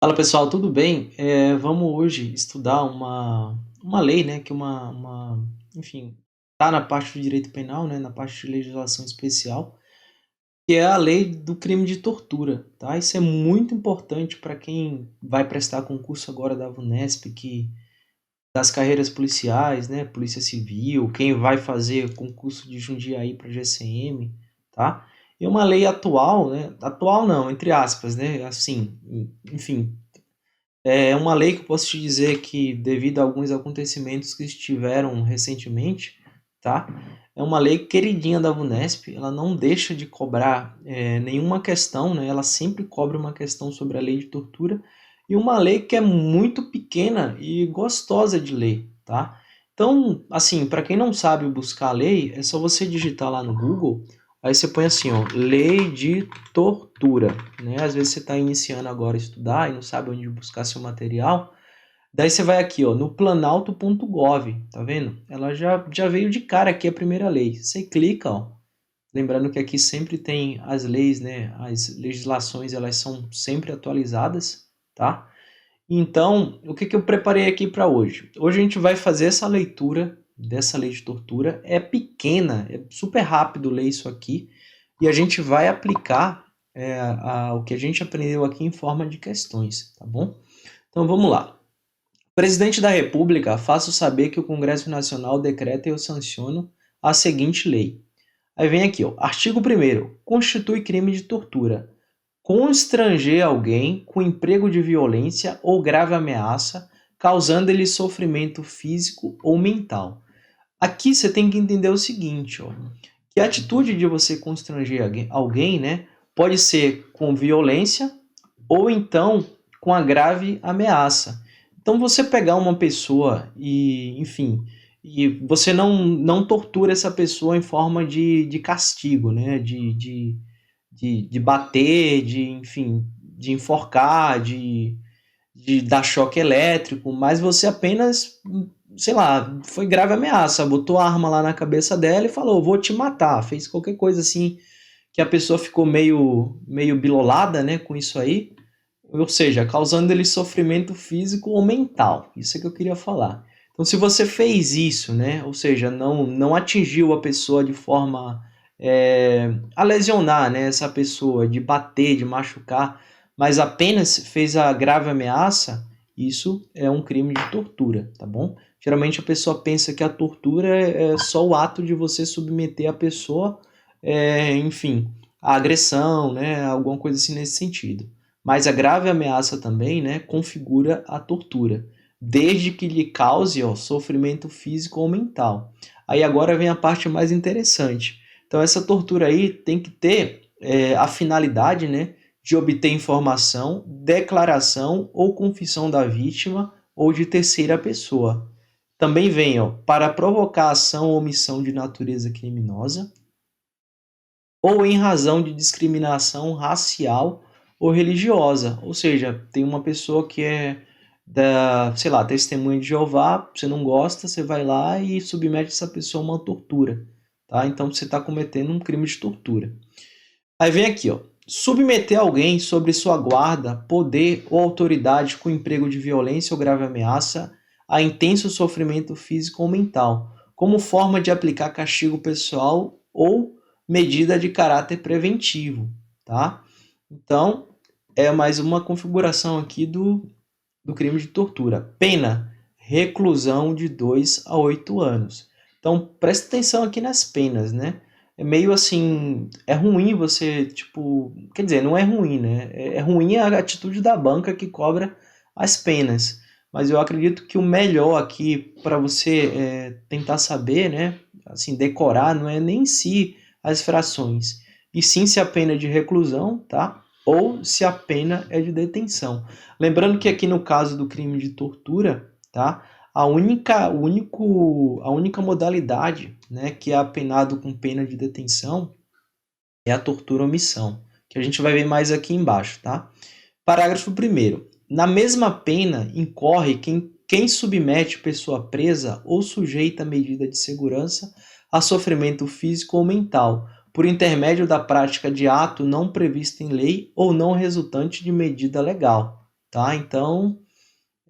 Fala pessoal, tudo bem? Vamos hoje estudar uma lei, né, que enfim, está na parte do direito penal, né, na parte de legislação especial, que é a lei do crime de tortura, tá? Isso é muito importante para quem vai prestar concurso agora da VUNESP, das carreiras policiais, né, Polícia Civil, quem vai fazer concurso de Jundiaí para GCM, tá? É uma lei atual, né? Atual não, entre aspas, né? Assim, enfim, é uma lei que eu posso te dizer que, devido a alguns acontecimentos que estiveram recentemente, tá? É uma lei queridinha da VUNESP, ela não deixa de cobrar nenhuma questão, né? Ela sempre cobra uma questão sobre a lei de tortura, e uma lei que é muito pequena e gostosa de ler, tá? Então, assim, para quem não sabe buscar a lei, é só você digitar lá no Google, aí você põe assim, ó, lei de tortura, né? Às vezes você está iniciando agora a estudar e não sabe onde buscar seu material, daí você vai aqui, ó, no planalto.gov, tá vendo? Ela já veio de cara aqui a primeira lei. Você clica, ó, lembrando que aqui sempre tem as leis, né? As legislações, elas são sempre atualizadas, tá? Então, o que que eu preparei aqui para hoje? Hoje a gente vai fazer essa leitura dessa lei de tortura. É pequena, é super rápido ler isso aqui, e a gente vai aplicar o que a gente aprendeu aqui em forma de questões, tá bom? Então vamos lá. Presidente da República, faço saber que o Congresso Nacional decreta e eu sanciono a seguinte lei. Aí vem aqui, ó, artigo 1º, constitui crime de tortura constranger alguém com emprego de violência ou grave ameaça, causando-lhe sofrimento físico ou mental. Aqui você tem que entender o seguinte, ó, que a atitude de você constranger alguém, né, pode ser com violência ou então com a grave ameaça. Então você pegar uma pessoa enfim, e você não tortura essa pessoa em forma de castigo, né, de bater, enfim, de enforcar, de dar choque elétrico, mas você apenas, sei lá, foi grave ameaça, botou a arma lá na cabeça dela e falou, vou te matar, fez qualquer coisa assim, que a pessoa ficou meio bilolada, né, com isso aí, ou seja, causando ele sofrimento físico ou mental, isso é que eu queria falar. Então, se você fez isso, né, ou seja, não atingiu a pessoa de forma a lesionar, né, essa pessoa, de bater, de machucar, mas apenas fez a grave ameaça, isso é um crime de tortura, tá bom? Geralmente a pessoa pensa que a tortura é só o ato de você submeter a pessoa, enfim, à agressão, né, alguma coisa assim nesse sentido. Mas a grave ameaça também, né, configura a tortura, desde que lhe cause, ó, sofrimento físico ou mental. Aí agora vem a parte mais interessante. Então essa tortura aí tem que ter a finalidade, né, de obter informação, declaração ou confissão da vítima ou de terceira pessoa. Também vem, ó, para provocar ação ou omissão de natureza criminosa ou em razão de discriminação racial ou religiosa. Ou seja, tem uma pessoa que é sei lá, testemunha de Jeová, você não gosta, você vai lá e submete essa pessoa a uma tortura, tá? Então você está cometendo um crime de tortura. Aí vem aqui, ó, submeter alguém sobre sua guarda, poder ou autoridade com emprego de violência ou grave ameaça a intenso sofrimento físico ou mental, como forma de aplicar castigo pessoal ou medida de caráter preventivo, tá? Então, é mais uma configuração aqui do crime de tortura. Pena, reclusão de 2 a 8 anos. Então, presta atenção aqui nas penas, né? É meio assim, é ruim você, tipo, quer dizer, não é ruim, né? É ruim a atitude da banca que cobra as penas. Mas eu acredito que o melhor aqui para você tentar saber, né? Assim, decorar, não é nem em si as frações, e sim se a pena é de reclusão, tá? Ou se a pena é de detenção. Lembrando que aqui no caso do crime de tortura, tá? A única modalidade, né, que é apenado com pena de detenção é a tortura omissão, que a gente vai ver mais aqui embaixo, tá? Parágrafo 1º. Na mesma pena incorre quem submete pessoa presa ou sujeita a medida de segurança a sofrimento físico ou mental, por intermédio da prática de ato não previsto em lei ou não resultante de medida legal. tá? Então,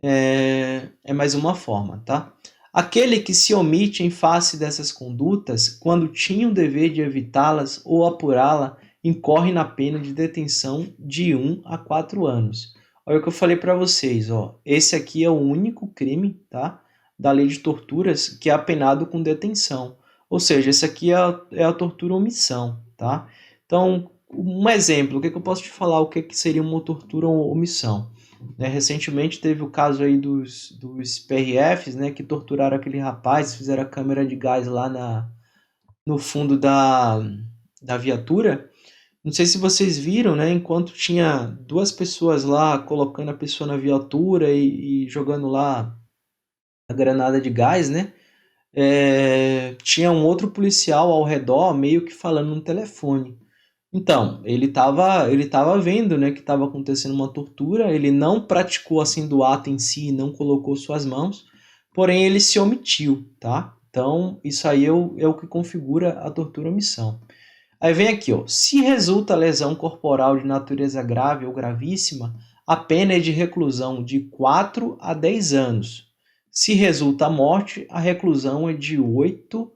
é mais uma forma, tá? Aquele que se omite em face dessas condutas, quando tinha o dever de evitá-las ou apurá-la, incorre na pena de detenção de 1 a 4 anos. Olha o que eu falei para vocês, ó. Esse aqui é o único crime, tá? Da lei de torturas que é apenado com detenção. Ou seja, esse aqui é a tortura omissão, tá? Então, um exemplo, o que eu posso te falar? O que seria uma tortura omissão? Né, recentemente teve o caso aí dos PRFs, né, que torturaram aquele rapaz, fizeram a câmera de gás lá no fundo da viatura. Não sei se vocês viram, né, enquanto tinha duas pessoas lá colocando a pessoa na viatura e jogando lá a granada de gás, né, tinha um outro policial ao redor meio que falando no telefone. Então, ele tava vendo, né, que estava acontecendo uma tortura, ele não praticou assim do ato em si, não colocou suas mãos, porém ele se omitiu, tá? Então, isso aí é o que configura a tortura omissão. Aí vem aqui, ó, se resulta lesão corporal de natureza grave ou gravíssima, a pena é de reclusão de 4 a 10 anos. Se resulta morte, a reclusão é de 8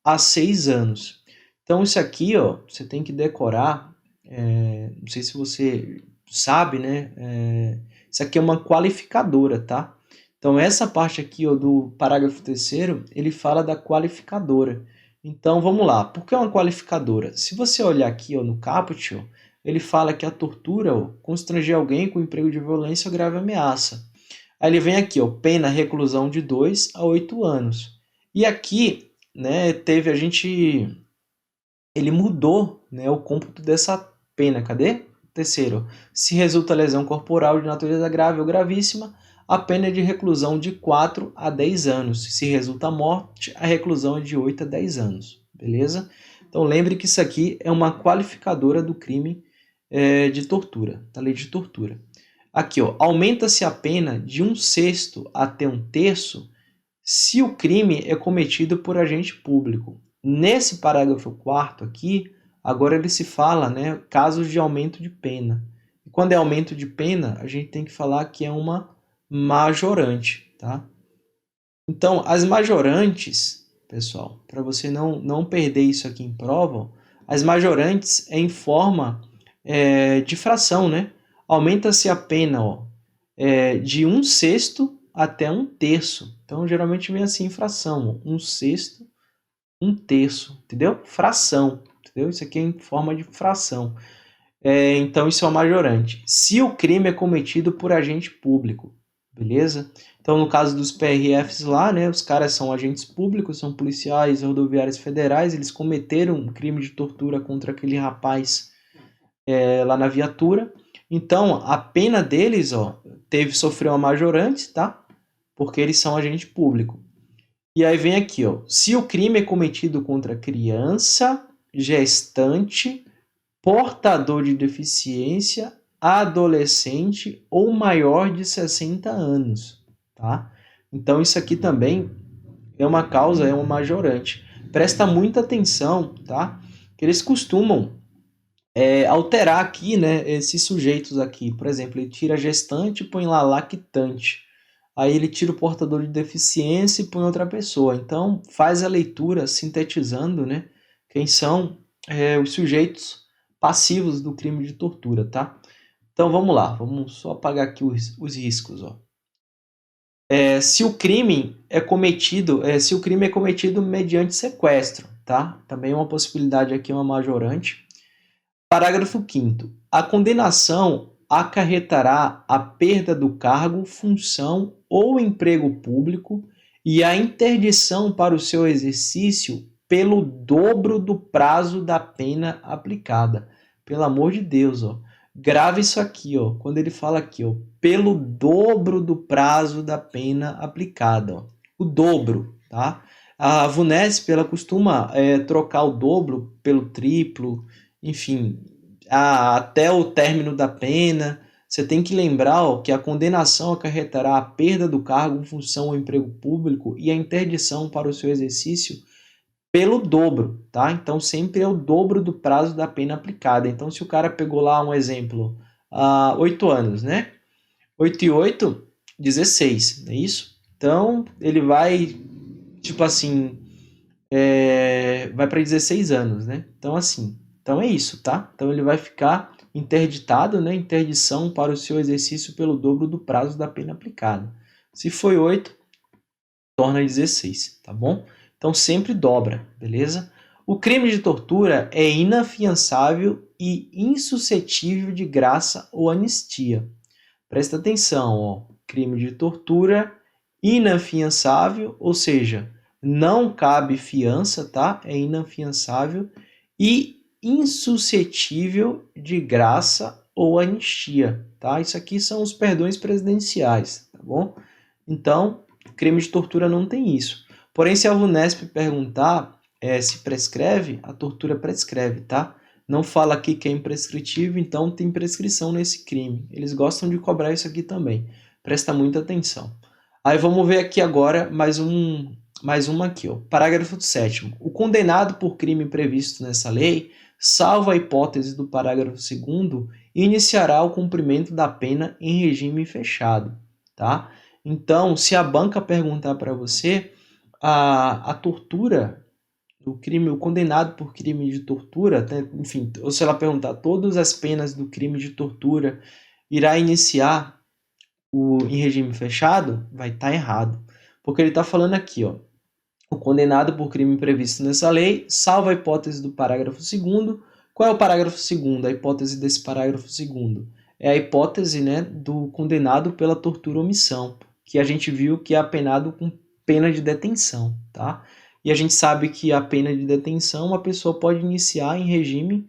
a 6 anos. Então, isso aqui, ó, você tem que decorar. Não sei se você sabe, né? Isso aqui é uma qualificadora, tá? Então, essa parte aqui, ó, do parágrafo 3º, ele fala da qualificadora. Então, vamos lá. Por que é uma qualificadora? Se você olhar aqui, ó, no caput, ó, ele fala que a tortura, ó, constranger alguém com emprego de violência ou grave ameaça. Aí ele vem aqui, ó, pena reclusão de 2 a 8 anos. E aqui, né, ele mudou, né, o cômputo dessa pena. Cadê? Terceiro, se resulta lesão corporal de natureza grave ou gravíssima, a pena é de reclusão de 4 a 10 anos. Se resulta morte, a reclusão é de 8 a 10 anos. Beleza? Então lembre que isso aqui é uma qualificadora do crime de tortura, da lei de tortura. Aqui, ó, aumenta-se a pena de 1/6 até 1/3 se o crime é cometido por agente público. Nesse parágrafo 4º aqui, agora ele se fala, né, casos de aumento de pena. E quando é aumento de pena, a gente tem que falar que é uma majorante, tá? Então, as majorantes, pessoal, para você não perder isso aqui em prova, as majorantes é em forma de fração, né? Aumenta-se a pena, ó, de 1/6 até 1/3. Então, geralmente vem assim, fração, 1/6, 1/3, entendeu? Fração, entendeu? Isso aqui é em forma de fração. Então, isso é o majorante. Se o crime é cometido por agente público, beleza? Então, no caso dos PRFs lá, né, os caras são agentes públicos, são policiais rodoviários federais, eles cometeram um crime de tortura contra aquele rapaz lá na viatura. Então, a pena deles, ó, sofreu uma majorante, tá? Porque eles são agente público. E aí vem aqui, ó, se o crime é cometido contra criança, gestante, portador de deficiência, adolescente ou maior de 60 anos, tá? Então isso aqui também é uma causa, é uma majorante. Presta muita atenção, tá? Que eles costumam alterar aqui, né, esses sujeitos aqui. Por exemplo, ele tira gestante e põe lá lactante. Aí ele tira o portador de deficiência e põe outra pessoa. Então, faz a leitura sintetizando, né, quem são os sujeitos passivos do crime de tortura, tá? Então, vamos lá. Vamos só apagar aqui os riscos, ó. Se o crime é cometido mediante sequestro, tá? Também é uma possibilidade aqui, uma majorante. Parágrafo 5º. A condenação acarretará a perda do cargo, função ou emprego público e a interdição para o seu exercício pelo dobro do prazo da pena aplicada. Pelo amor de Deus, ó. Grave isso aqui, ó. Quando ele fala aqui, ó, pelo dobro do prazo da pena aplicada, ó. O dobro, tá? A VUNESP, ela costuma trocar o dobro pelo triplo, enfim, até o término da pena. Você tem que lembrar, ó, que a condenação acarretará a perda do cargo, função ou emprego público e a interdição para o seu exercício pelo dobro, tá? Então sempre é o dobro do prazo da pena aplicada. Então se o cara pegou lá um exemplo, 8 anos, né? 8 e 8, 16, não é isso? Então, ele vai, tipo assim, vai para 16 anos, né? Então, assim, então é isso, tá? Então, ele vai ficar interditado, né? Interdição para o seu exercício pelo dobro do prazo da pena aplicada. Se foi 8, torna 16, tá bom? Então, sempre dobra, beleza? O crime de tortura é inafiançável e insuscetível de graça ou anistia. Presta atenção, ó. Crime de tortura inafiançável, ou seja, não cabe fiança, tá? É inafiançável e insuscetível de graça ou anistia, tá? Isso aqui são os perdões presidenciais, tá bom? Então, crime de tortura não tem isso. Porém, se a VUNESP perguntar se prescreve, a tortura prescreve, tá? Não fala aqui que é imprescritível, então tem prescrição nesse crime. Eles gostam de cobrar isso aqui também. Presta muita atenção. Aí vamos ver aqui agora mais uma aqui, ó. Parágrafo 7º. O condenado por crime previsto nessa lei, salvo a hipótese do parágrafo 2º, iniciará o cumprimento da pena em regime fechado, tá? Então, se a banca perguntar para você, a tortura, o condenado por crime de tortura, enfim, ou se ela perguntar todas as penas do crime de tortura, irá iniciar em regime fechado, vai estar errado. Porque ele está falando aqui, ó, o condenado por crime previsto nessa lei, salvo a hipótese do parágrafo 2º. Qual é o parágrafo 2º? A hipótese desse parágrafo 2º é a hipótese, né, do condenado pela tortura ou omissão, que a gente viu que é apenado com pena de detenção, tá? E a gente sabe que a pena de detenção a pessoa pode iniciar em regime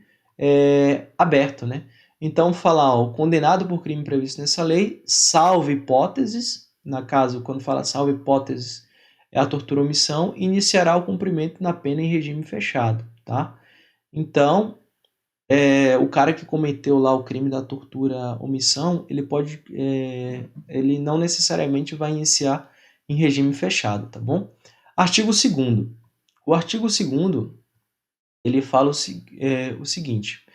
aberto, né? Então, falar, ó, o condenado por crime previsto nessa lei, salvo hipóteses, na caso, quando fala salvo hipóteses, é a tortura ou omissão, iniciará o cumprimento na pena em regime fechado, tá? Então, o cara que cometeu lá o crime da tortura omissão, ele não necessariamente vai iniciar em regime fechado, tá bom? Artigo 2º. O artigo 2º, ele fala o seguinte: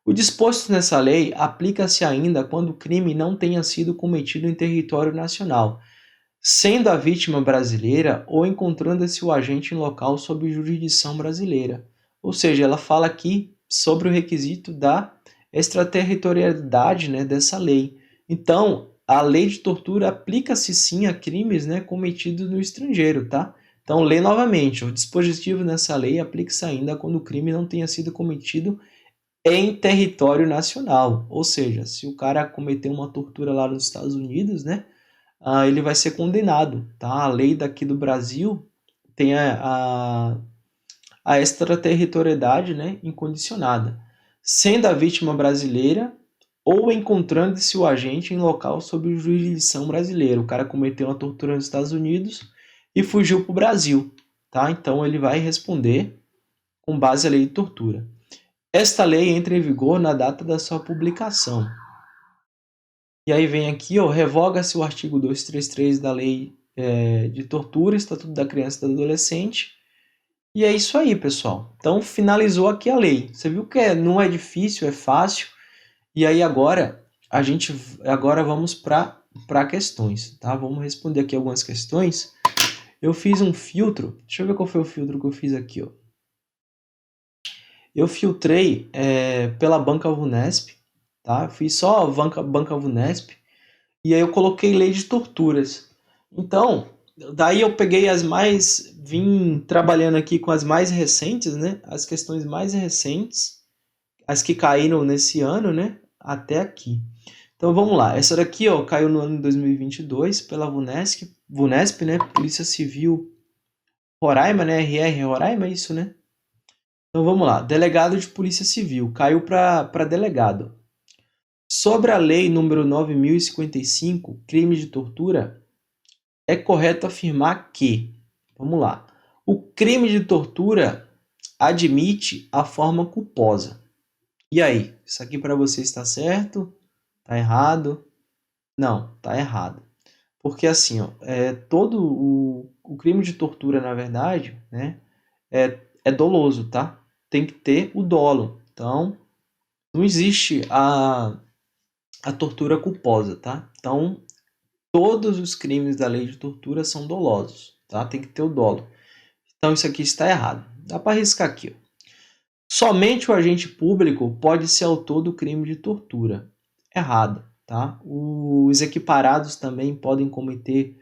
o disposto nessa lei aplica-se ainda quando o crime não tenha sido cometido em território nacional, sendo a vítima brasileira ou encontrando-se o agente em local sob jurisdição brasileira. Ou seja, ela fala aqui sobre o requisito da extraterritorialidade, né, dessa lei. Então, a lei de tortura aplica-se sim a crimes, né, cometidos no estrangeiro, tá? Então, lê novamente, o dispositivo nessa lei aplica-se ainda quando o crime não tenha sido cometido em território nacional. Ou seja, se o cara cometeu uma tortura lá nos Estados Unidos, né, ele vai ser condenado, tá? A lei daqui do Brasil tem a extraterritorialidade, né, incondicionada, sendo a vítima brasileira ou encontrando-se o agente em local sob jurisdição brasileira. O cara cometeu uma tortura nos Estados Unidos e fugiu para o Brasil, tá? Então ele vai responder com base na lei de tortura. Esta lei entra em vigor na data da sua publicação. E aí vem aqui, ó, revoga-se o artigo 233 da Lei de Tortura, Estatuto da Criança e do Adolescente. E é isso aí, pessoal. Então, finalizou aqui a lei. Você viu que não é difícil, é fácil. E aí agora vamos para questões, tá? Vamos responder aqui algumas questões. Eu fiz um filtro. Deixa eu ver qual foi o filtro que eu fiz aqui, ó. Eu filtrei pela banca VUNESP, tá? Eu fiz só a banca VUNESP. E aí eu coloquei lei de torturas. Então, daí eu peguei vim trabalhando aqui com as mais recentes, né? As questões mais recentes, as que caíram nesse ano, né? Até aqui. Então vamos lá. Essa daqui, ó, caiu no ano de 2022 pela VUNESP, né? Polícia Civil Roraima, né? RR Roraima, é isso, né? Então vamos lá. Delegado de Polícia Civil, caiu para delegado. Sobre a lei número 9055, crime de tortura, é correto afirmar que, vamos lá, o crime de tortura admite a forma culposa. E aí, isso aqui para você está certo? Está errado? Não, está errado. Porque assim, ó, todo o crime de tortura, na verdade, né, é doloso, tá? Tem que ter o dolo. Então, não existe a tortura culposa, tá? Então, todos os crimes da lei de tortura são dolosos, tá? Tem que ter o dolo. Então, isso aqui está errado. Dá para arriscar aqui, ó. Somente o agente público pode ser autor do crime de tortura. Errado, tá? Os equiparados também podem cometer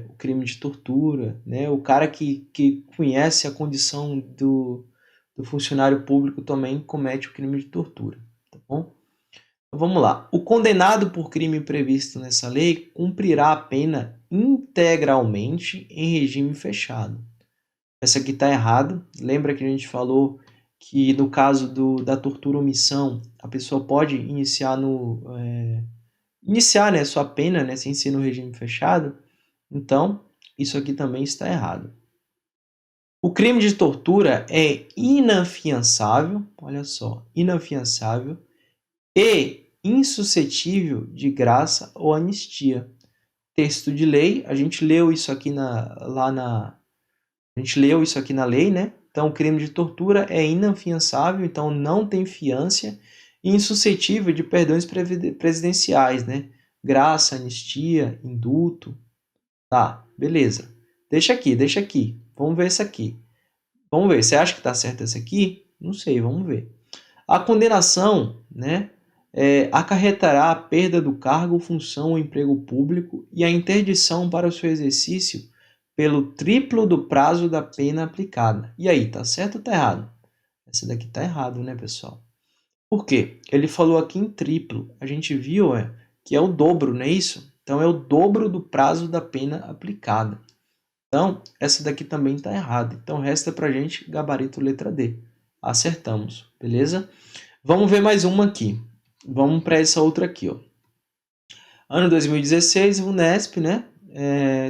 o crime de tortura, né? O cara que conhece a condição do funcionário público também comete o crime de tortura, tá bom? Então, vamos lá. O condenado por crime previsto nessa lei cumprirá a pena integralmente em regime fechado. Essa aqui está errado. Lembra que a gente falou que no caso da tortura omissão, a pessoa pode iniciar né, sua pena, né, sem ser no regime fechado? Então, isso aqui também está errado. O crime de tortura é inafiançável, olha só, inafiançável e insuscetível de graça ou anistia. Texto de lei, a gente leu isso aqui a gente leu isso aqui na lei, né? Então, o crime de tortura é inafiançável, então não tem fiança e insuscetível de perdões presidenciais, né? Graça, anistia, indulto. Tá, beleza. Deixa aqui. Vamos ver isso aqui. Vamos ver, você acha que está certo essa aqui? Não sei, vamos ver. A condenação, né, acarretará a perda do cargo, função ou emprego público e a interdição para o seu exercício pelo triplo do prazo da pena aplicada. E aí, tá certo ou tá errado? Essa daqui tá errado, né, pessoal? Por quê? Ele falou aqui em triplo. A gente viu que é o dobro, não é isso? Então, é o dobro do prazo da pena aplicada. Então, essa daqui também está errada. Então, resta para a gente gabarito letra D. Acertamos, beleza? Vamos ver mais uma aqui. Vamos para essa outra aqui, ó. Ano 2016, Unesp, né?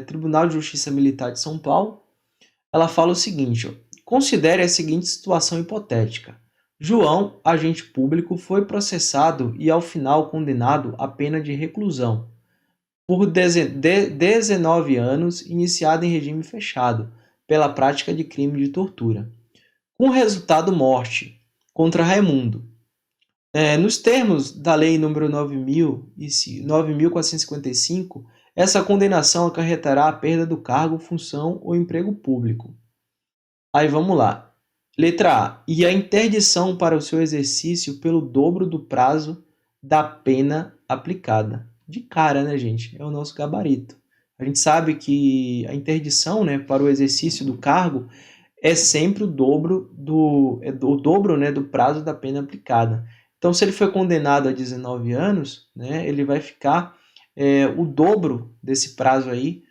Tribunal de Justiça Militar de São Paulo. Ela fala o seguinte, ó. Considere a seguinte situação hipotética. João, agente público, foi processado e ao final condenado à pena de reclusão por 19 anos, iniciado em regime fechado, pela prática de crime de tortura, com resultado morte, contra Raimundo. Nos termos da Lei nº 9.455, essa condenação acarretará a perda do cargo, função ou emprego público. Aí vamos lá. Letra A. E a interdição para o seu exercício pelo dobro do prazo da pena aplicada. De cara, né, gente? É o nosso gabarito. A gente sabe que a interdição, né, para o exercício do cargo é sempre o dobro né, do prazo da pena aplicada. Então, se ele foi condenado a 19 anos, né, ele vai ficar o dobro desse prazo aí,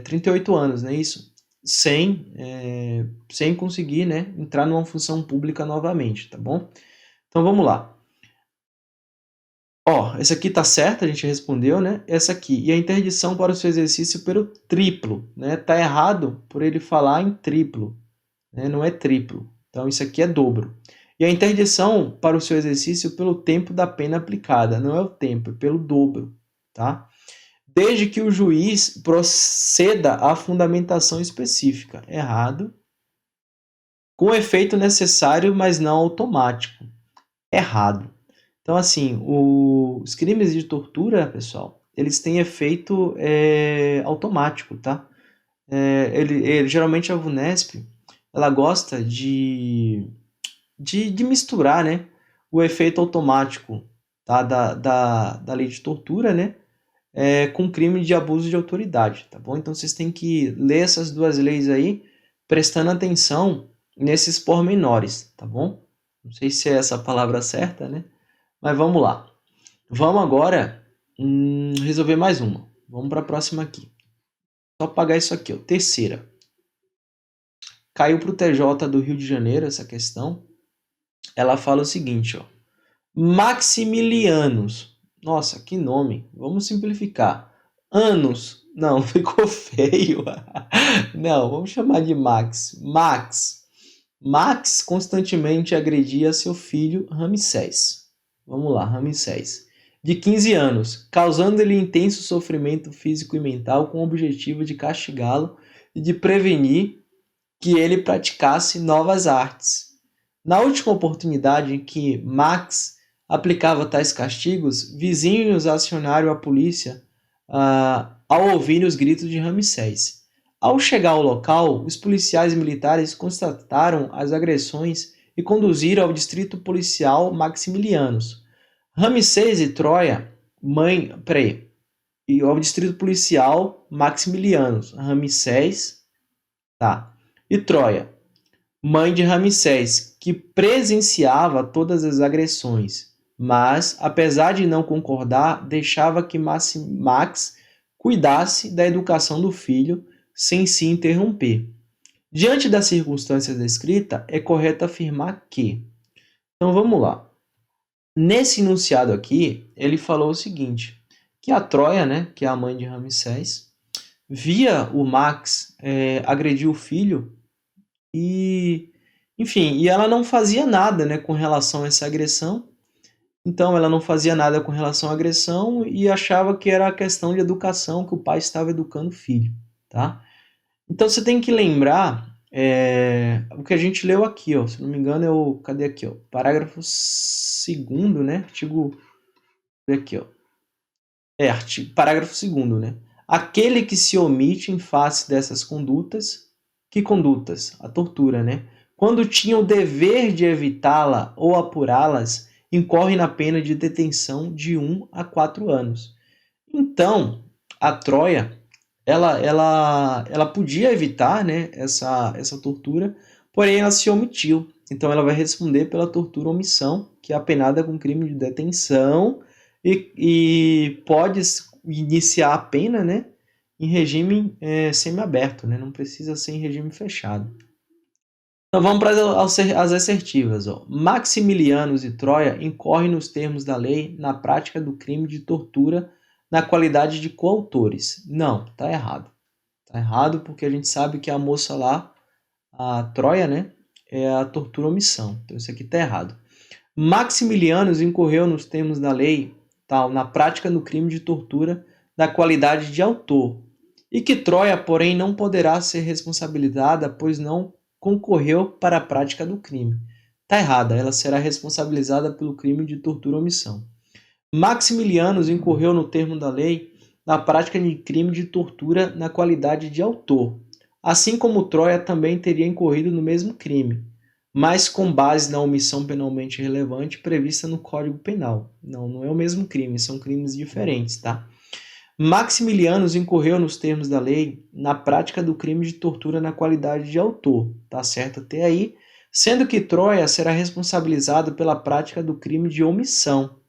38 anos, não é isso? Sem conseguir, né, entrar numa função pública novamente, tá bom? Então, vamos lá. Ó, essa aqui tá certa, a gente respondeu, né? Essa aqui. E a interdição para o seu exercício pelo triplo, né? Tá errado por ele falar em triplo, né? Não é triplo. Então, isso aqui é dobro. E a interdição para o seu exercício pelo tempo da pena aplicada. Não é o tempo, é pelo dobro, tá? Desde que o juiz proceda à fundamentação específica. Errado. Com efeito necessário, mas não automático. Errado. Então, assim, os crimes de tortura, pessoal, eles têm efeito automático, tá? Geralmente a VUNESP, ela gosta de misturar, né, o efeito automático, tá, da lei de tortura, né, com crime de abuso de autoridade, tá bom? Então, vocês têm que ler essas duas leis aí, prestando atenção nesses pormenores, tá bom? Não sei se é essa a palavra certa, né? Mas vamos lá. Vamos agora resolver mais uma. Vamos para a próxima aqui. Só apagar isso aqui, ó. Terceira. Caiu para o TJ do Rio de Janeiro essa questão. Ela fala o seguinte, ó. Maximilianos. Nossa, que nome. Vamos simplificar. Anos. Não, ficou feio. Não, vamos chamar de Max. Max constantemente agredia seu filho Ramsés. Vamos lá, Ramsés. De 15 anos, causando-lhe intenso sofrimento físico e mental com o objetivo de castigá-lo e de prevenir que ele praticasse novas artes. Na última oportunidade em que Max aplicava tais castigos, vizinhos acionaram a polícia ao ouvir os gritos de Ramsés. Ao chegar ao local, os policiais militares constataram as agressões e conduziram ao distrito policial Maximilianos. Ramsés e Troia, e ao distrito policial Maximilianos, Ramsés, tá, e Troia, mãe de Ramsés, que presenciava todas as agressões, mas, apesar de não concordar, deixava que Max cuidasse da educação do filho sem se interromper. Diante das circunstâncias descritas, é correto afirmar que... Então vamos lá. Nesse enunciado aqui, ele falou o seguinte, que a Troia, né, que é a mãe de Ramsés, via o Max agredir o filho e, enfim, e ela não fazia nada, né, com relação a essa agressão. Então ela não fazia nada com relação à agressão e achava que era a questão de educação, que o pai estava educando o filho, tá? Então você tem que lembrar o que a gente leu aqui, ó, se não me engano é o... Cadê aqui, ó? Parágrafo 2º, né? Artigo... Aqui, ó. Parágrafo 2º, né? Aquele que se omite em face dessas condutas... Que condutas? A tortura, né? Quando tinha o dever de evitá-la ou apurá-las, incorre na pena de detenção de 1 a 4 anos. Então, a Troia, ela podia evitar, né, essa tortura, porém ela se omitiu. Então ela vai responder pela tortura omissão, que é apenada com crime de detenção e pode iniciar a pena, né, em regime semiaberto, né, não precisa ser em regime fechado. Então vamos para as assertivas. Ó. Maximilianos e Troia incorrem nos termos da lei na prática do crime de tortura na qualidade de coautores. Não, tá errado. Tá errado porque a gente sabe que a moça lá, a Troia, né, é a tortura omissão. Então isso aqui tá errado. Maximilianos incorreu nos termos da lei na prática do crime de tortura na qualidade de autor. E que Troia, porém, não poderá ser responsabilizada, pois não concorreu para a prática do crime. Está errada, ela será responsabilizada pelo crime de tortura ou omissão. Maximilianos incorreu no termo da lei na prática de crime de tortura na qualidade de autor, assim como Troia também teria incorrido no mesmo crime, mas com base na omissão penalmente relevante prevista no Código Penal. Não é o mesmo crime, são crimes diferentes, tá? Maximilianos incorreu nos termos da lei na prática do crime de tortura na qualidade de autor, tá certo até aí, sendo que Troia será responsabilizado pela prática do crime de omissão,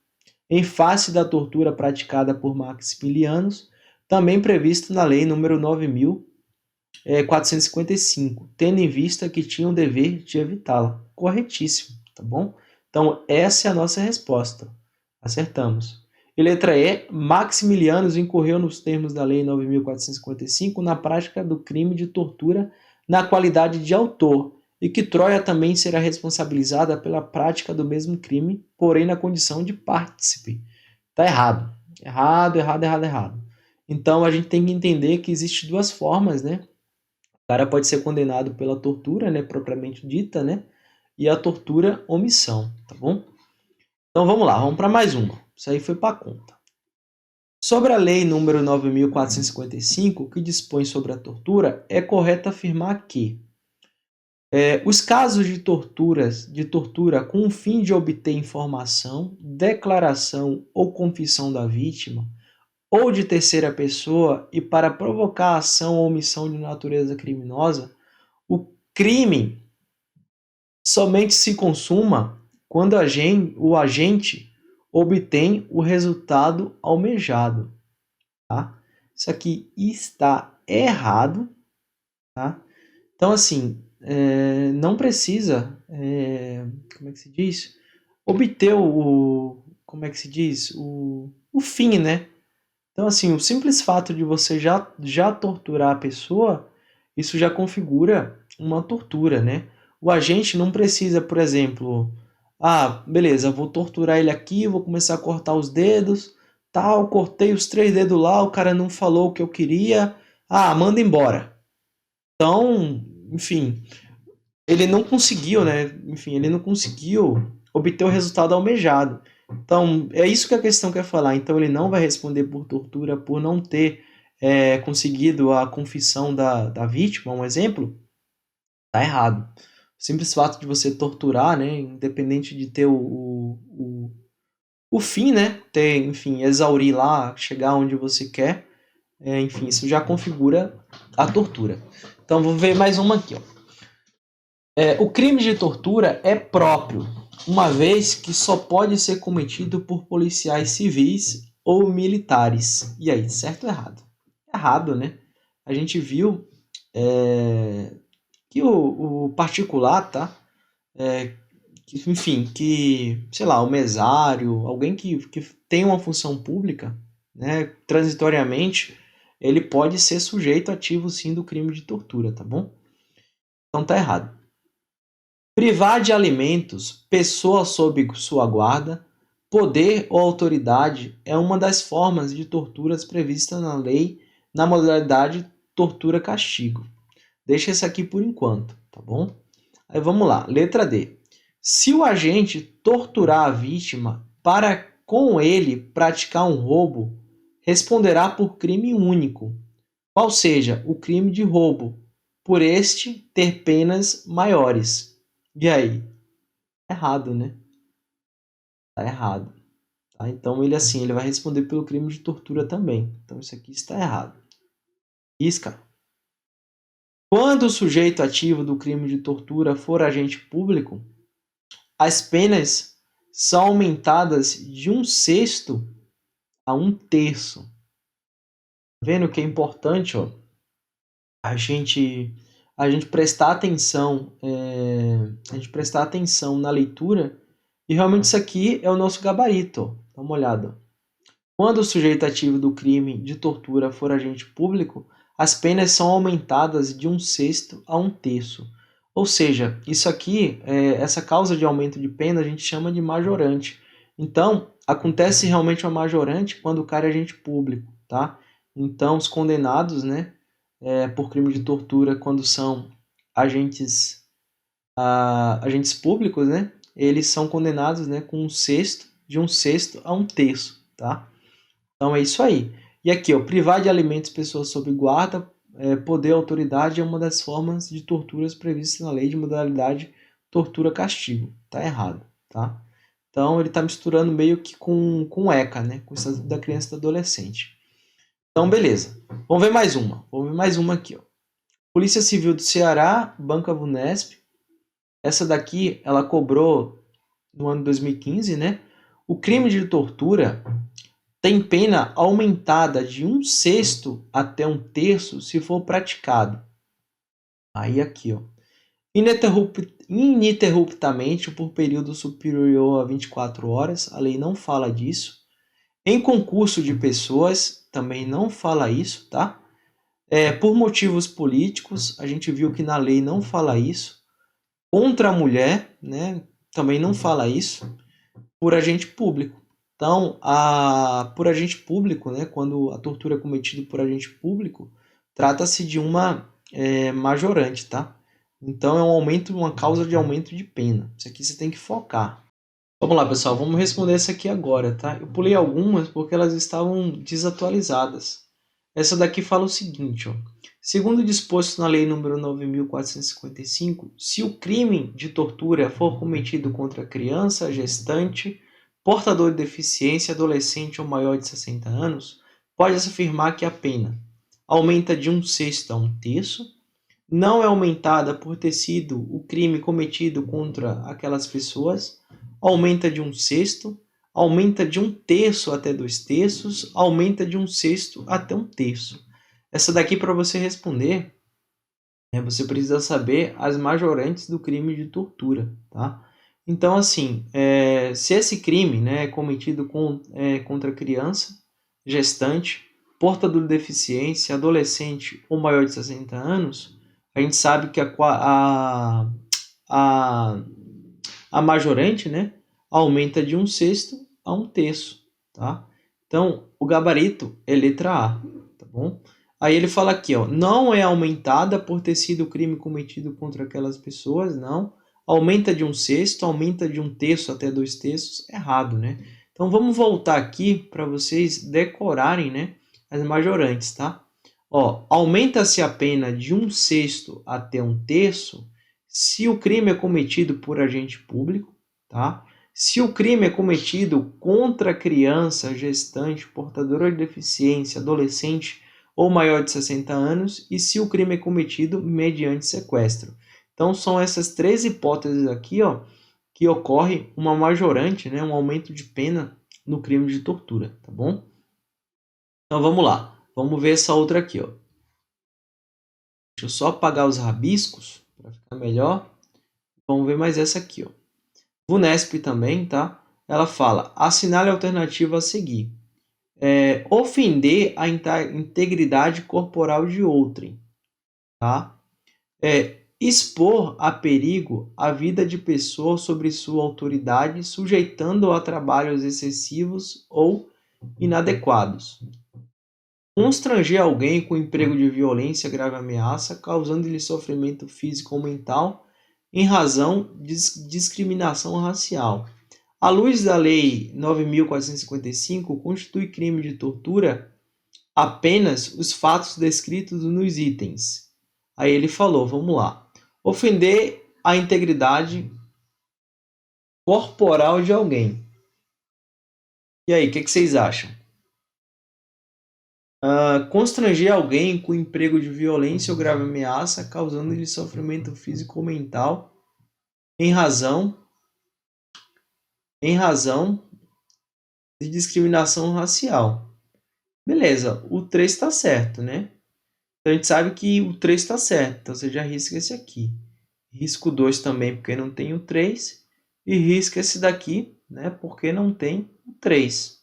em face da tortura praticada por Maximilianos, também previsto na lei número 9.455, tendo em vista que tinha o dever de evitá-la. Corretíssimo, tá bom? Então, essa é a nossa resposta. Acertamos. E letra E, Maximilianos incorreu nos termos da Lei 9.455 na prática do crime de tortura na qualidade de autor, e que Troia também será responsabilizada pela prática do mesmo crime, porém na condição de partícipe. Está errado. Errado. Então a gente tem que entender que existem duas formas, né? O cara pode ser condenado pela tortura, né, propriamente dita, né? E a tortura omissão, tá bom? Então vamos lá, vamos para mais uma. Isso aí foi para conta. Sobre a lei número 9.455, que dispõe sobre a tortura, é correto afirmar que os casos de tortura com o fim de obter informação, declaração ou confissão da vítima, ou de terceira pessoa e para provocar ação ou omissão de natureza criminosa, o crime somente se consuma quando o agente obtém o resultado almejado. Tá? Isso aqui está errado. Tá? Então, assim, não precisa, como é que se diz? Obter como é que se diz? O fim, né? Então, assim, o simples fato de você já torturar a pessoa, isso já configura uma tortura, né? O agente não precisa, por exemplo, beleza, vou torturar ele aqui, vou começar a cortar os dedos, tal, cortei os 3 dedos lá, o cara não falou o que eu queria, manda embora. Então, enfim, ele não conseguiu, né? Enfim, ele não conseguiu obter o resultado almejado. Então, é isso que a questão quer falar. Então, ele não vai responder por tortura por não ter conseguido a confissão da vítima, um exemplo, tá errado. O simples fato de você torturar, né, independente de ter o fim, né, ter, enfim, exaurir lá, chegar onde você quer, enfim, isso já configura a tortura. Então, vou ver mais uma aqui, ó. O crime de tortura é próprio, uma vez que só pode ser cometido por policiais civis ou militares. E aí, certo ou errado? Errado, né? A gente viu que o particular, tá? Enfim, que, sei lá, o mesário, alguém que tem uma função pública, né, transitoriamente, ele pode ser sujeito ativo, sim, do crime de tortura, tá bom? Então tá errado. Privar de alimentos pessoa sob sua guarda, poder ou autoridade é uma das formas de torturas previstas na lei na modalidade tortura-castigo. Deixa esse aqui por enquanto, tá bom? Aí vamos lá, letra D. Se o agente torturar a vítima para com ele praticar um roubo, responderá por crime único, qual seja o crime de roubo, por este ter penas maiores. E aí? Errado, né? Tá errado. Tá? Então ele assim, ele vai responder pelo crime de tortura também. Então isso aqui está errado. Isca. Quando o sujeito ativo do crime de tortura for agente público, as penas são aumentadas de 1/6 a 1/3. Vendo que é importante, ó, a gente prestar atenção, a gente prestar atenção na leitura, e realmente isso aqui é o nosso gabarito, ó. Dá uma olhada. Quando o sujeito ativo do crime de tortura for agente público, as penas são aumentadas de 1/6 a 1/3. Ou seja, isso aqui, essa causa de aumento de pena, a gente chama de majorante. Então, acontece realmente uma majorante quando o cara é agente público, tá? Então, os condenados, né, por crime de tortura, quando são agentes públicos, né, eles são condenados, né, com de 1/6 a 1/3, tá? Então é isso aí. E aqui, ó, privar de alimentos pessoas sob guarda, poder, autoridade é uma das formas de torturas previstas na lei de modalidade tortura-castigo. Tá errado, tá? Então ele está misturando meio que com ECA, né? Com isso da criança e do adolescente. Então beleza. Vamos ver mais uma. Vamos ver mais uma aqui, ó. Polícia Civil do Ceará, Banca Vunesp. Essa daqui, ela cobrou no ano 2015, né? O crime de tortura tem pena aumentada de 1/6 até 1/3 se for praticado. Aí aqui, ó. Ininterruptamente por período superior a 24 horas, a lei não fala disso. Em concurso de pessoas, também não fala isso, tá? Por motivos políticos, a gente viu que na lei não fala isso. Contra a mulher, né? Também não fala isso. Por agente público. Então, por agente público, né, quando a tortura é cometida por agente público, trata-se de uma majorante, tá? Então, é uma causa de aumento de pena. Isso aqui você tem que focar. Vamos lá, pessoal, vamos responder essa aqui agora, tá? Eu pulei algumas porque elas estavam desatualizadas. Essa daqui fala o seguinte, ó. Segundo disposto na Lei nº 9.455, se o crime de tortura for cometido contra criança, gestante, portador de deficiência, adolescente ou maior de 60 anos, pode-se afirmar que a pena aumenta de 1/6 a 1/3, não é aumentada por ter sido o crime cometido contra aquelas pessoas, aumenta de 1/6, aumenta de 1/3 até 2/3, aumenta de 1/6 até 1/3. Essa daqui, para você responder, você precisa saber as majorantes do crime de tortura, tá? Então, assim, se esse crime, né, é cometido contra criança, gestante, portador de deficiência, adolescente ou maior de 60 anos, a gente sabe que a majorante, né, aumenta de 1/6 a 1/3, tá? Então, o gabarito é letra A, tá bom? Aí ele fala aqui, ó, não é aumentada por ter sido crime cometido contra aquelas pessoas, não. Aumenta de 1/6, aumenta de 1/3 até 2/3, errado, né? Então vamos voltar aqui para vocês decorarem, né, as majorantes, tá? Ó, aumenta-se a pena de 1/6 até 1/3 se o crime é cometido por agente público, tá? Se o crime é cometido contra criança, gestante, portadora de deficiência, adolescente ou maior de 60 anos e se o crime é cometido mediante sequestro. Então são essas três hipóteses aqui, ó, que ocorre uma majorante, né, um aumento de pena no crime de tortura, tá bom? Então vamos lá, vamos ver essa outra aqui, ó. Deixa eu só apagar os rabiscos para ficar melhor. Vamos ver mais essa aqui, ó. VUNESP também, tá? Ela fala, assinale a alternativa a seguir. Ofender a integridade corporal de outrem, tá? Expor a perigo a vida de pessoa sobre sua autoridade, sujeitando-a a trabalhos excessivos ou inadequados. Constranger alguém com emprego de violência, grave ameaça, causando-lhe sofrimento físico ou mental, em razão de discriminação racial. À luz da Lei 9.455, constitui crime de tortura apenas os fatos descritos nos itens. Aí ele falou, vamos lá. Ofender a integridade corporal de alguém. E aí, o que vocês acham? Constranger alguém com emprego de violência ou grave ameaça, causando-lhe sofrimento físico ou mental, em razão de discriminação racial. Beleza, o 3 está certo, né? Então a gente sabe que o 3 está certo, então você já risca esse aqui. Risco 2 também, porque não tem o 3. E risca esse daqui, né? Porque não tem o 3.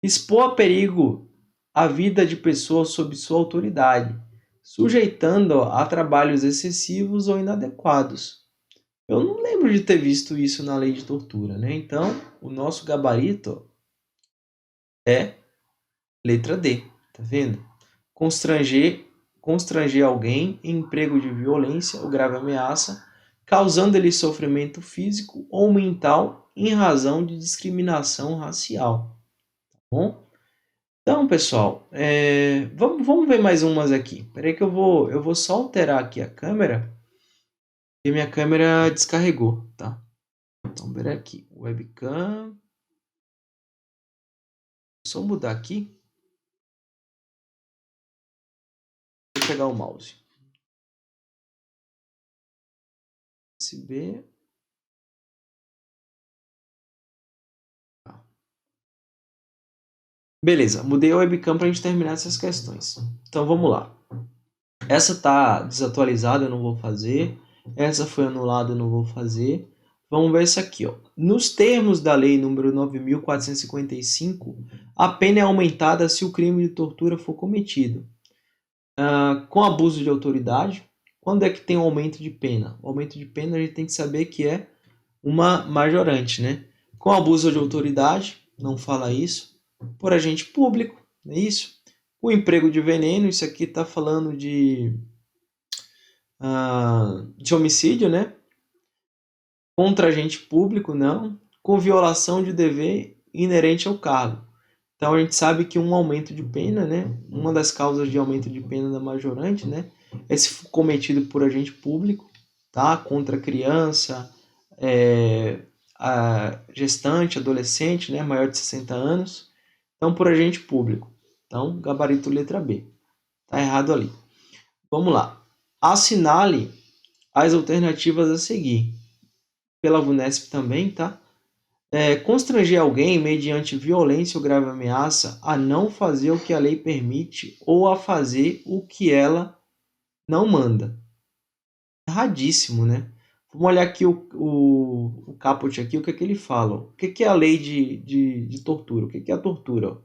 Expor a perigo a vida de pessoas sob sua autoridade, sujeitando a trabalhos excessivos ou inadequados. Eu não lembro de ter visto isso na lei de tortura, né? Então, o nosso gabarito é letra D, tá vendo? Constranger alguém em emprego de violência ou grave ameaça, causando-lhe sofrimento físico ou mental em razão de discriminação racial. Tá bom? Então, pessoal, vamos ver mais umas aqui. Espera aí que eu vou só alterar aqui a câmera, e minha câmera descarregou, tá? Então, espera aqui, webcam. Só mudar aqui. Vou pegar o mouse. USB. Beleza, mudei a webcam para a gente terminar essas questões. Então vamos lá. Essa está desatualizada, eu não vou fazer. Essa foi anulada, eu não vou fazer. Vamos ver essa aqui, ó. Nos termos da Lei nº 9.455, a pena é aumentada se o crime de tortura for cometido com abuso de autoridade. Quando é que tem um aumento de pena? O aumento de pena a gente tem que saber que é uma majorante, né? Com abuso de autoridade, não fala isso. Por agente público, não é isso? O emprego de veneno, isso aqui está falando de homicídio, né? Contra agente público, não. Com violação de dever inerente ao cargo. Então a gente sabe que um aumento de pena, né? Uma das causas de aumento de pena da majorante, né? É se for cometido por agente público, tá? Contra criança, gestante, adolescente, né? Maior de 60 anos. Então, por agente público. Então, gabarito letra B. Tá errado ali. Vamos lá. Assinale as alternativas a seguir. Pela VUNESP também, tá? Constranger alguém mediante violência ou grave ameaça a não fazer o que a lei permite ou a fazer o que ela não manda. Erradíssimo, né? Vamos olhar aqui o caput aqui, o que é que ele fala. O que é a lei de tortura? O que é a tortura?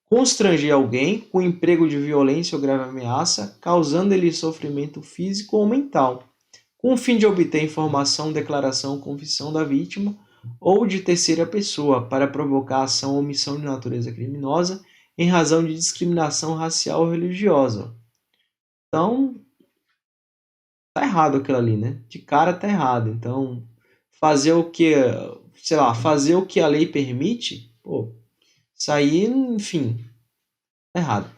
Constranger alguém com emprego de violência ou grave ameaça, causando-lhe sofrimento físico ou mental, com o fim de obter informação, declaração ou confissão da vítima ou de terceira pessoa, para provocar ação ou omissão de natureza criminosa em razão de discriminação racial ou religiosa. Então, tá errado aquilo ali, né? De cara tá errado. Então, fazer o que a lei permite Pô, isso aí, enfim, é errado.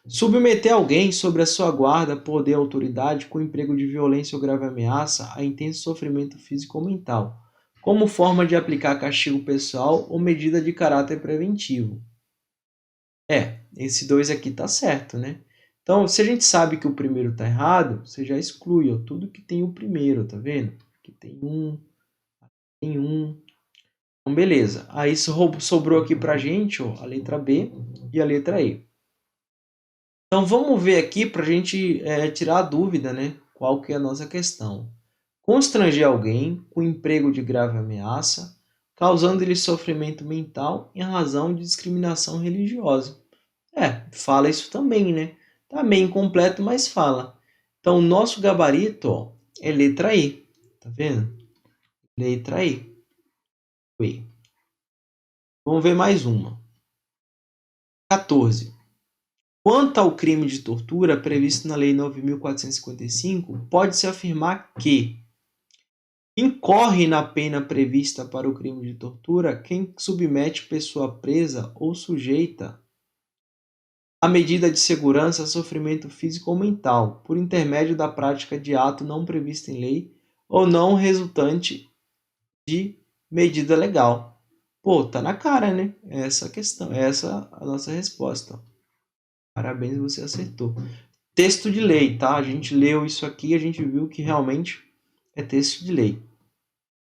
Submeter alguém sobre a sua guarda, poder, autoridade, com emprego de violência ou grave ameaça a intenso sofrimento físico ou mental, como forma de aplicar castigo pessoal ou medida de caráter preventivo. Esse 2 aqui tá certo, né? Então, se a gente sabe que o primeiro tá errado, você já exclui, ó, tudo que tem o primeiro, tá vendo? Aqui tem um. Então, beleza. Aí sobrou aqui pra gente, ó, a letra B e a letra E. Então, vamos ver aqui para a gente tirar a dúvida, né? Qual que é a nossa questão. Constranger alguém com emprego de grave ameaça, causando-lhe sofrimento mental em razão de discriminação religiosa. Fala isso também, né? Tá meio incompleto, mas fala. Então, o nosso gabarito, ó, é letra E. Tá vendo? Letra E. E. Vamos ver mais uma. 14. Quanto ao crime de tortura previsto na Lei 9.455, pode-se afirmar que incorre na pena prevista para o crime de tortura quem submete pessoa presa ou sujeita a medida de segurança a sofrimento físico ou mental, por intermédio da prática de ato não previsto em lei ou não resultante de medida legal. Pô, tá na cara, né? Essa a questão, essa a nossa resposta. Parabéns, você acertou. Texto de lei, tá? A gente leu isso aqui e a gente viu que realmente é texto de lei.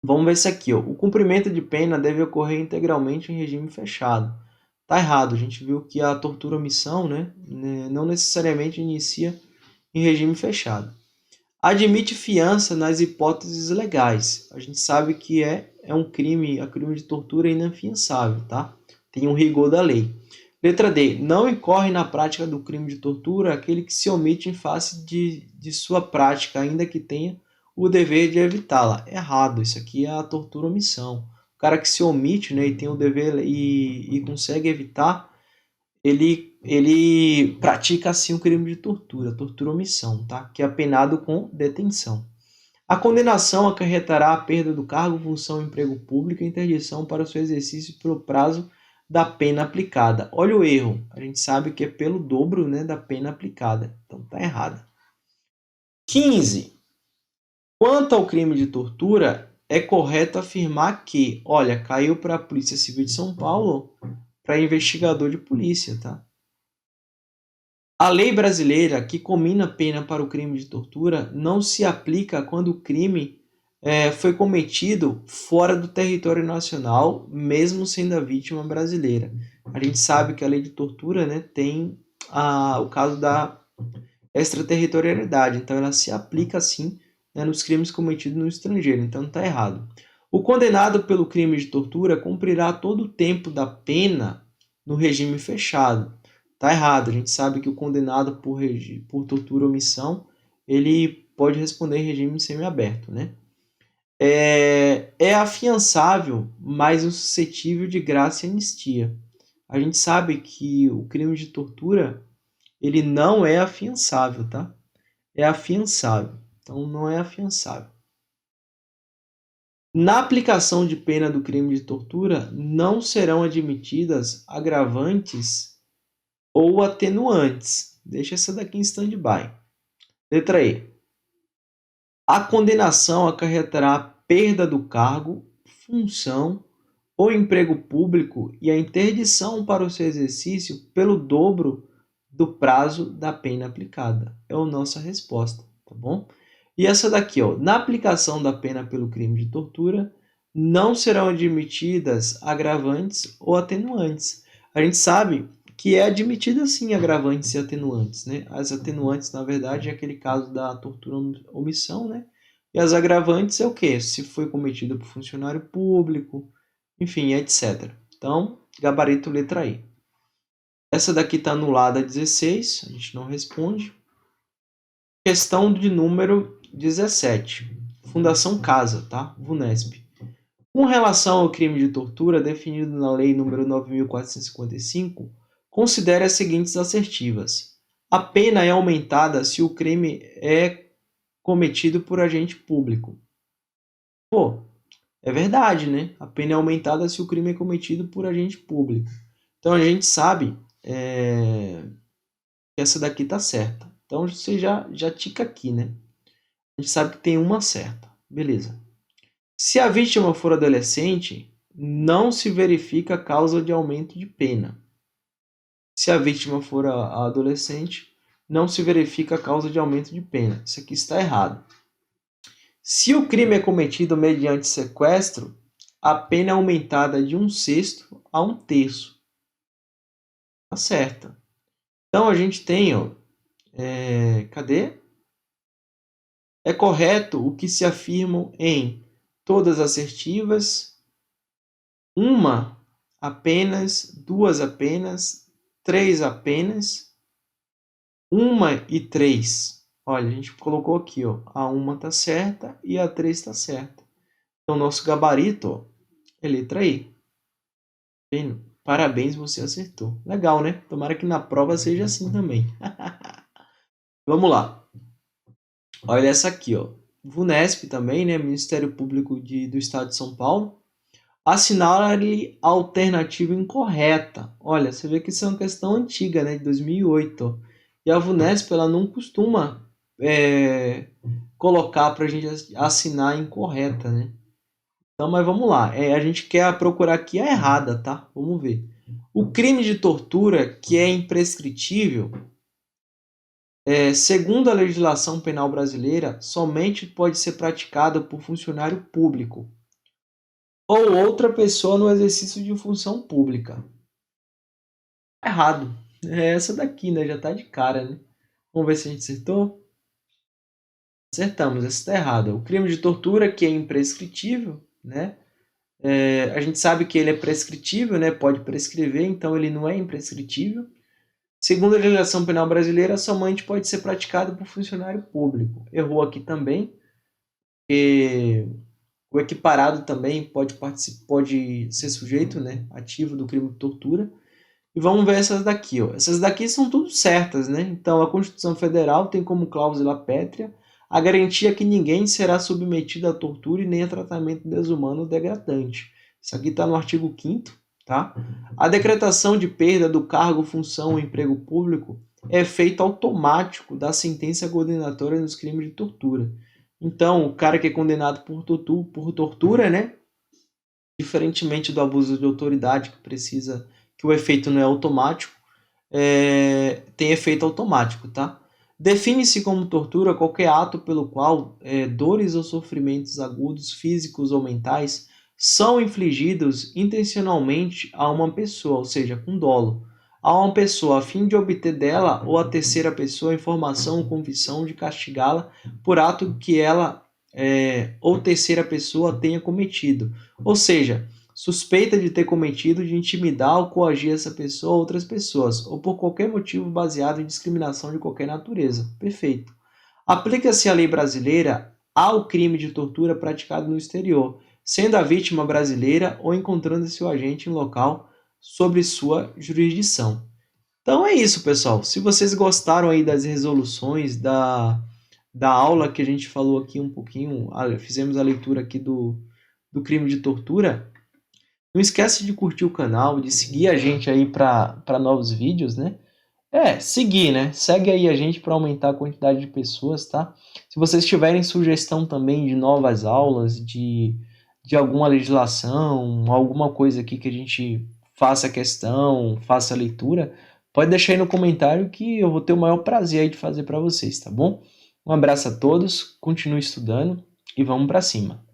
Vamos ver isso aqui, ó. O cumprimento de pena deve ocorrer integralmente em regime fechado. Tá errado, a gente viu que a tortura-omissão, né, não necessariamente inicia em regime fechado. Admite fiança nas hipóteses legais. A gente sabe que é um crime, a crime de tortura é inafiançável, tá? Tem um rigor da lei. Letra D. Não incorre na prática do crime de tortura aquele que se omite em face de sua prática, ainda que tenha o dever de evitá-la. Errado, isso aqui é a tortura-omissão. O cara que se omite, né, e tem o dever e consegue evitar, ele pratica assim um crime de tortura, tortura-omissão, tá? Que é penado com detenção. A condenação acarretará a perda do cargo, função ou emprego público e interdição para o seu exercício pelo prazo da pena aplicada. Olha o erro, a gente sabe que é pelo dobro, né, da pena aplicada, então tá errado. 15. Quanto ao crime de tortura, é correto afirmar que, olha, caiu para a Polícia Civil de São Paulo, para investigador de polícia, tá? A lei brasileira que comina pena para o crime de tortura não se aplica quando o crime foi cometido fora do território nacional, mesmo sendo a vítima brasileira. A gente sabe que a lei de tortura, né, tem o caso da extraterritorialidade, então ela se aplica sim, né, nos crimes cometidos no estrangeiro, então está errado. O condenado pelo crime de tortura cumprirá todo o tempo da pena no regime fechado. Está errado, a gente sabe que o condenado por tortura ou omissão, ele pode responder em regime semiaberto, né? É afiançável, mas insuscetível de graça e anistia. A gente sabe que o crime de tortura, ele não é afiançável, tá? É afiançável, então não é afiançável. Na aplicação de pena do crime de tortura, não serão admitidas agravantes ou atenuantes. Deixa essa daqui em stand-by. Letra E. A condenação acarretará a perda do cargo, função ou emprego público e a interdição para o seu exercício pelo dobro do prazo da pena aplicada. É a nossa resposta, tá bom? E essa daqui, ó, na aplicação da pena pelo crime de tortura, não serão admitidas agravantes ou atenuantes. A gente sabe que é admitida sim agravantes e atenuantes, né? As atenuantes, na verdade, é aquele caso da tortura omissão, né? E as agravantes é o quê? Se foi cometido por funcionário público, enfim, etc. Então, gabarito letra I. Essa daqui está anulada 16, a gente não responde. Questão de número 17. Fundação Casa, tá? VUNESP. Com relação ao crime de tortura definido na Lei nº 9.455, considere as seguintes assertivas. A pena é aumentada se o crime é cometido por agente público. Pô, É verdade, né? A pena é aumentada se o crime é cometido por agente público. Então a gente sabe que essa daqui tá certa. Então você já tica aqui, né? A gente sabe que tem uma certa. Beleza. Se a vítima for adolescente, não se verifica a causa de aumento de pena. Se a vítima for a adolescente, não se verifica a causa de aumento de pena. Isso aqui está errado. Se o crime é cometido mediante sequestro, a pena é aumentada de 1/6 a 1/3. Tá certa. Então a gente tem, ó, cadê? É correto o que se afirmam em todas assertivas, uma apenas, duas apenas, três apenas, uma e três. Olha, a gente colocou aqui, ó, a uma está certa e a 3 está certa. Então, nosso gabarito, ó, é letra E. Bem, parabéns, você acertou. Legal, né? Tomara que na prova seja assim também. Vamos lá. Olha essa aqui, ó. VUNESP também, né? Ministério Público do Estado de São Paulo. Assinale a alternativa incorreta. Olha, você vê que isso é uma questão antiga, né? De 2008. Ó. E a VUNESP, ela não costuma colocar para a gente assinar a incorreta, né? Então, mas vamos lá. A gente quer procurar aqui a errada, tá? Vamos ver. O crime de tortura, que é imprescritível, segundo a legislação penal brasileira, somente pode ser praticado por funcionário público ou outra pessoa no exercício de função pública. Errado. É essa daqui, né? Já tá de cara, né? Vamos ver se a gente acertou. Acertamos, essa está errada. O crime de tortura, que é imprescritível, né? A gente sabe que ele é prescritível, né? Pode prescrever, então ele não é imprescritível. Segundo a legislação penal brasileira, somente pode ser praticado por funcionário público. Errou aqui também, porque o equiparado também pode ser sujeito, né? Ativo do crime de tortura. E vamos ver essas daqui. Ó. Essas daqui são tudo certas, né? Então, a Constituição Federal tem como cláusula pétrea a garantia que ninguém será submetido à tortura e nem a tratamento desumano ou degradante. Isso aqui está no artigo 5º, tá? A decretação de perda do cargo, função ou emprego público é efeito automático da sentença condenatória nos crimes de tortura. Então, o cara que é condenado por tortura, né? Diferentemente do abuso de autoridade, que o efeito não é automático, tem efeito automático, tá? Define-se como tortura qualquer ato pelo qual dores ou sofrimentos agudos, físicos ou mentais, são infligidos intencionalmente a uma pessoa, ou seja, com dolo, a uma pessoa a fim de obter dela ou a terceira pessoa informação ou convicção de castigá-la por ato que ela ou terceira pessoa tenha cometido. Ou seja, suspeita de ter cometido, de intimidar ou coagir essa pessoa ou outras pessoas, ou por qualquer motivo baseado em discriminação de qualquer natureza. Perfeito. Aplica-se a lei brasileira ao crime de tortura praticado no exterior, sendo a vítima brasileira ou encontrando-se o agente em local sobre sua jurisdição. Então é isso, pessoal. Se vocês gostaram aí das resoluções da aula que a gente falou aqui um pouquinho, fizemos a leitura aqui do crime de tortura, não esquece de curtir o canal, de seguir a gente aí para novos vídeos, né? Seguir, né? Segue aí a gente para aumentar a quantidade de pessoas, tá? Se vocês tiverem sugestão também de novas aulas, de alguma legislação, alguma coisa aqui que a gente faça questão, faça leitura, pode deixar aí no comentário que eu vou ter o maior prazer aí de fazer para vocês, tá bom? Um abraço a todos, continue estudando e vamos para cima.